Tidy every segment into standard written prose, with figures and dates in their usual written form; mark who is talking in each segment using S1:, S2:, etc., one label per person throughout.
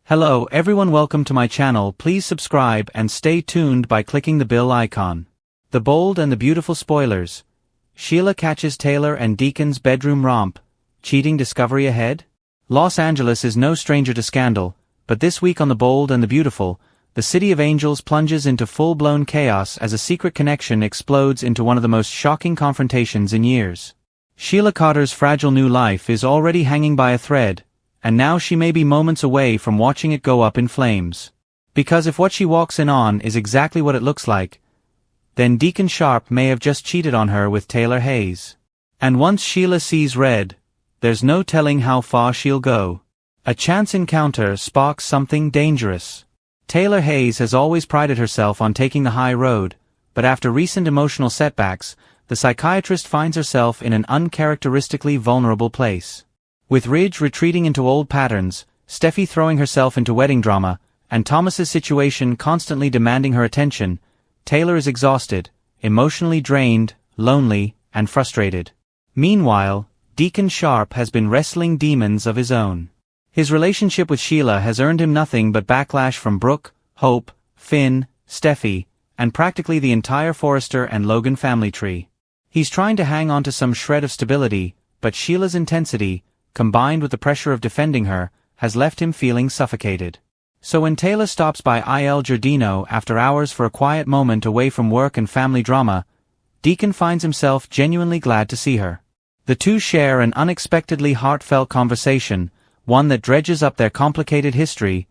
S1: Hello everyone, welcome to my channel. Please subscribe and stay tuned by clicking the bell icon. The bold and the beautiful spoilers. Sheila catches Taylor and Deacon's bedroom romp. Cheating discovery ahead? Los Angeles is no stranger to scandal, but this week on The Bold and the Beautiful, the City of Angels plunges into full-blown chaos as a secret connection explodes into one of the most shocking confrontations in years. Sheila Carter's fragile new life is already hanging by a thread, and now she may be moments away from watching it go up in flames. Because if what she walks in on is exactly what it looks like, then Deacon Sharp may have just cheated on her with Taylor Hayes. And once Sheila sees red, there's no telling how far she'll go. A chance encounter sparks something dangerous. Taylor Hayes has always prided herself on taking the high road, but after recent emotional setbacks, the psychiatrist finds herself in an uncharacteristically vulnerable place. With Ridge retreating into old patterns, Steffi throwing herself into wedding drama, and Thomas's situation constantly demanding her attention, Taylor is exhausted, emotionally drained, lonely, and frustrated. Meanwhile, Deacon Sharp has been wrestling demons of his own. His relationship with Sheila has earned him nothing but backlash from Brooke, Hope, Finn, Steffi, and practically the entire Forrester and Logan family tree. He's trying to hang on to some shred of stability, but Sheila's intensity, combined with the pressure of defending her, has left him feeling suffocated. So when Taylor stops by Il Giardino after hours for a quiet moment away from work and family drama, Deacon finds himself genuinely glad to see her. The two share an unexpectedly heartfelt conversation, one that dredges up their complicated history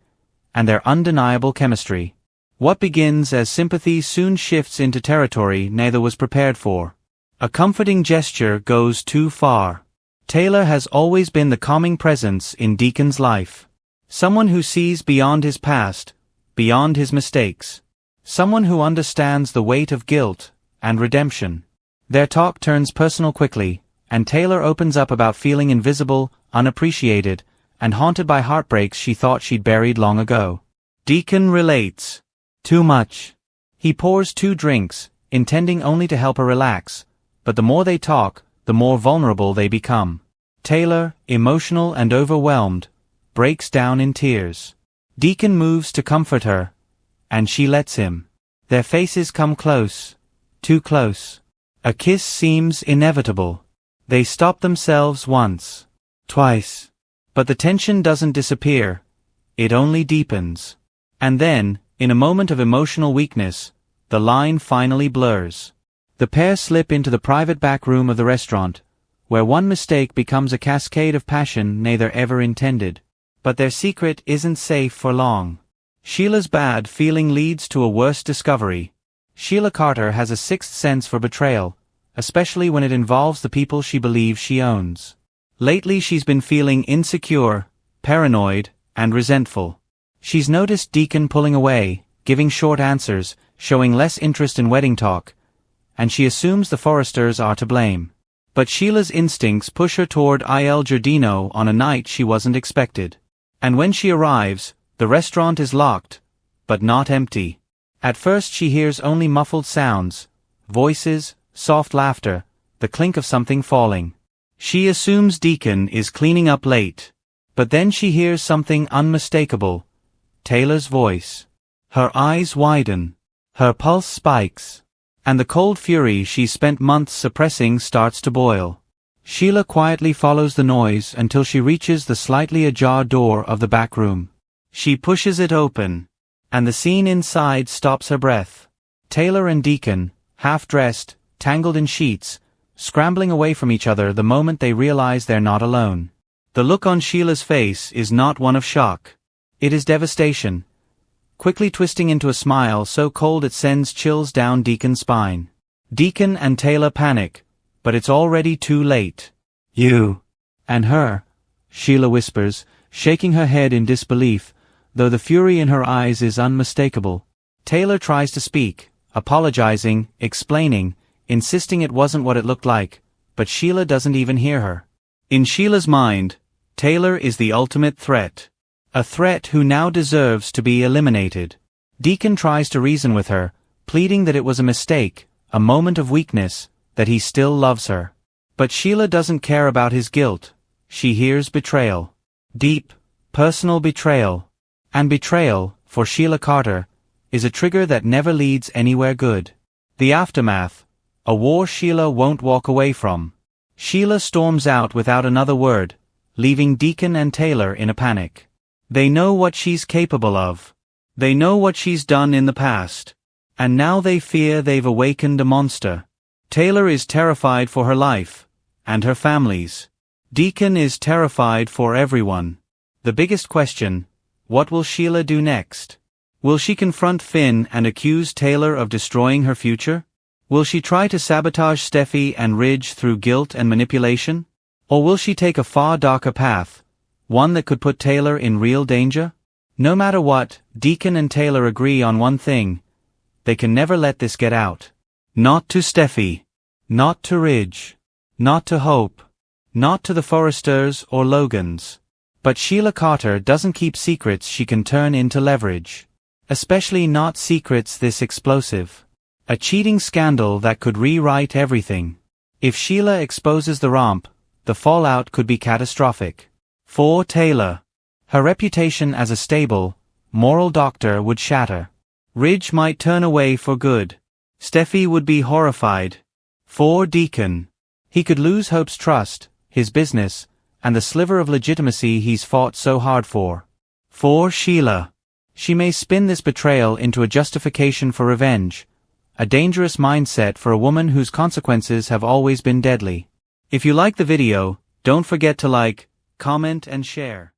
S1: and their undeniable chemistry. What begins as sympathy soon shifts into territory neither was prepared for. A comforting gesture goes too far. Taylor has always been the calming presence in Deacon's life. Someone who sees beyond his past, beyond his mistakes. Someone who understands the weight of guilt and redemption. Their talk turns personal quickly, and Taylor opens up about feeling invisible, unappreciated, and haunted by heartbreaks she thought she'd buried long ago. Deacon relates. Too much. He pours 2 drinks, intending only to help her relax, but the more they talk, the more vulnerable they become. Taylor, emotional and overwhelmed, breaks down in tears. Deacon moves to comfort her, and she lets him. Their faces come close, too close. A kiss seems inevitable. They stop themselves once, twice. But the tension doesn't disappear, it only deepens. And then, in a moment of emotional weakness, the line finally blurs. The pair slip into the private back room of the restaurant, where one mistake becomes a cascade of passion neither ever intended. But their secret isn't safe for long. Sheila's bad feeling leads to a worse discovery. Sheila Carter has a sixth sense for betrayal, especially when it involves the people she believes she owns. Lately she's been feeling insecure, paranoid, and resentful. She's noticed Deacon pulling away, giving short answers, showing less interest in wedding talk, and she assumes the Forresters are to blame. But Sheila's instincts push her toward Il Giardino on a night she wasn't expected. And when she arrives, the restaurant is locked, but not empty. At first she hears only muffled sounds, voices, soft laughter, the clink of something falling. She assumes Deacon is cleaning up late. But then she hears something unmistakable. Taylor's voice. Her eyes widen. Her pulse spikes. And the cold fury she's spent months suppressing starts to boil. Sheila quietly follows the noise until she reaches the slightly ajar door of the back room. She pushes it open, and the scene inside stops her breath. Taylor and Deacon, half-dressed, tangled in sheets, scrambling away from each other the moment they realize they're not alone. The look on Sheila's face is not one of shock. It is devastation, quickly twisting into a smile so cold it sends chills down Deacon's spine. Deacon and Taylor panic, but it's already too late. You and her, Sheila whispers, shaking her head in disbelief, though the fury in her eyes is unmistakable. Taylor tries to speak, apologizing, explaining, insisting it wasn't what it looked like, but Sheila doesn't even hear her. In Sheila's mind, Taylor is the ultimate threat. A threat who now deserves to be eliminated. Deacon tries to reason with her, pleading that it was a mistake, a moment of weakness, that he still loves her. But Sheila doesn't care about his guilt. She hears betrayal. Deep, personal betrayal. And betrayal, for Sheila Carter, is a trigger that never leads anywhere good. The aftermath, a war Sheila won't walk away from. Sheila storms out without another word, leaving Deacon and Taylor in a panic. They know what she's capable of. They know what she's done in the past. And now they fear they've awakened a monster. Taylor is terrified for her life, and her family's. Deacon is terrified for everyone. The biggest question, what will Sheila do next? Will she confront Finn and accuse Taylor of destroying her future? Will she try to sabotage Steffi and Ridge through guilt and manipulation? Or will she take a far darker path, one that could put Taylor in real danger? No matter what, Deacon and Taylor agree on one thing. They can never let this get out. Not to Steffi. Not to Ridge. Not to Hope. Not to the Forresters or Logans. But Sheila Carter doesn't keep secrets she can turn into leverage. Especially not secrets this explosive. A cheating scandal that could rewrite everything. If Sheila exposes the romp, the fallout could be catastrophic. For Taylor, her reputation as a stable, moral doctor would shatter. Ridge might turn away for good. Steffi would be horrified. For Deacon, he could lose Hope's trust, his business, and the sliver of legitimacy he's fought so hard for. For Sheila, she may spin this betrayal into a justification for revenge, a dangerous mindset for a woman whose consequences have always been deadly. If you like the video, don't forget to like, comment and share.